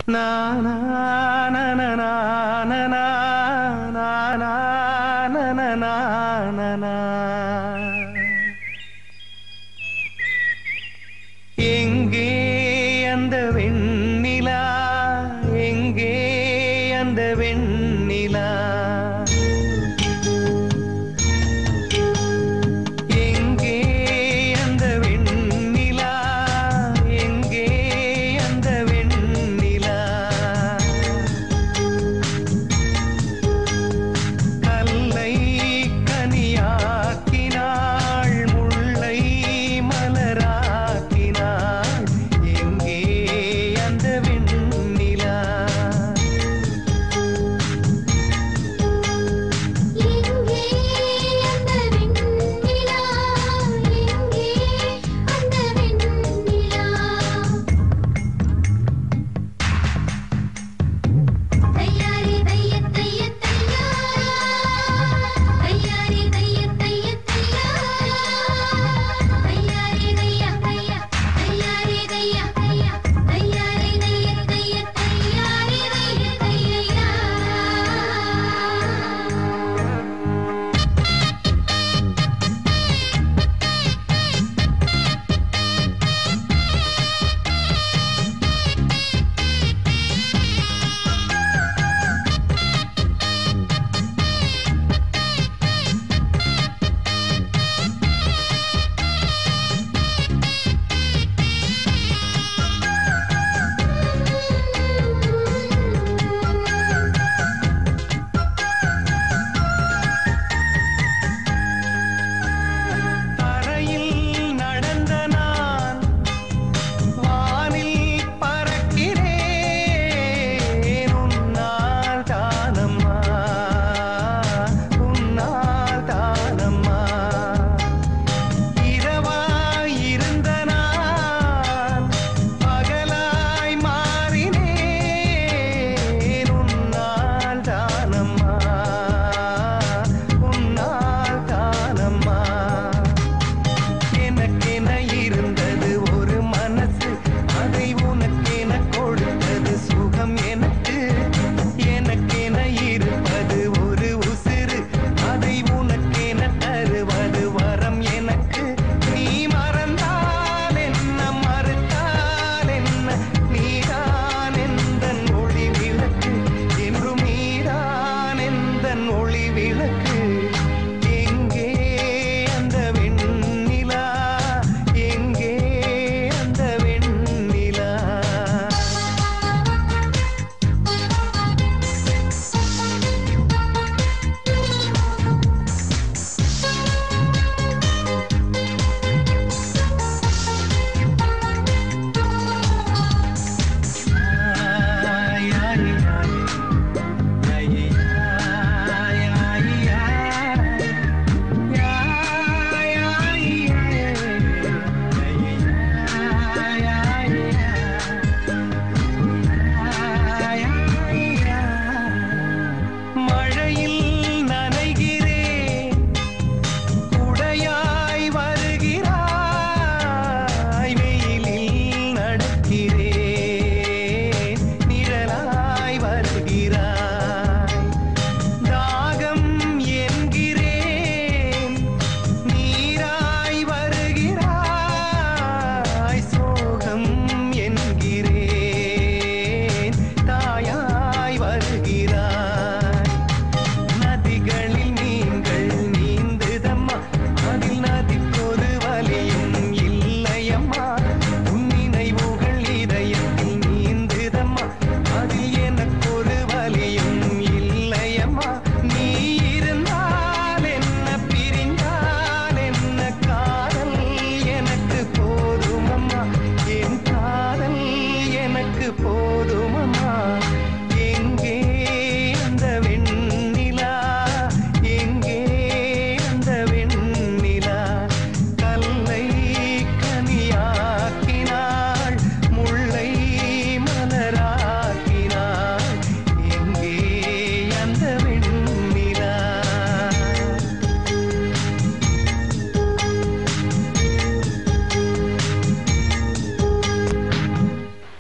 na na na na na na na na na na na na na எங்கே அந்த வெண்ணிலா எங்கே அந்த வெண்ணிலா எங்கே அந்த வெண்ணிலா எங்கே அந்த வெண்ணிலா கல்லை கனியாக்கினாள் முல்லை மலராக்கினாள் எங்கே அந்த வெண்ணிலா எங்கே அந்த வெண்ணிலா எங்கே அந்த வெண்ணிலா தையாரி தைய தைய தையா தையாரி தைய தைய தையா தையாரி தைய தைய தையாரி தைய தைய தையாரி தைய தைய தையாரி தைய தையா தரையில் நடந்த நான் வானில் பறக்கிறேன் உன்னால் தானம்மா உன்னால் தானம்மா இரவாய் இருந்த நான் பகலாய் மாறினேன் உன்னால் தானம்மா உன்னால் தானம்மா எனக்கென இருந்தது ஒரு மனசு அதை உனக்கென கொடுத்தது சுகம் எனக்கு எனக்கென இருப்பது ஒரு உசிறு அதை உனக்கென தருவது வரம் எனக்கு நீ மறந்தால் என்ன மறுத்தால் என்ன நீதான் எந்தன் ஒளி விளக்கு என்றும் நீதான் எந்தன் ஒளி விளக்கு எங்கே அந்த வெண்ணிலா எங்கே அந்த வெண்ணிலா மழையில் நனைகிறேன் குடையாய் வருகிறாய் வெயிலில் நடக்கிறேன் நிழலாய் வருகிறாய் தாகம் என்கிறேன் நீராய் வருகிறாய் சோகம் என்கிறேன் தாயாய் வருகிறாய் நதிகளில் நீங்கள் நீந்துதம்மா அதில் நதிக்கொரு வலியும் இல்லையம்மா உன் நினைவுகள் இதயத்தில் நீந்துதம்மா அதில் எனக்கொரு வலியும் இல்லையம்மா நீ இருந்தால் என்ன பிரிந்தால் என்ன காதல் எனக்கு போதுமம்மா என் காதல் எனக்கு போதுமம்மா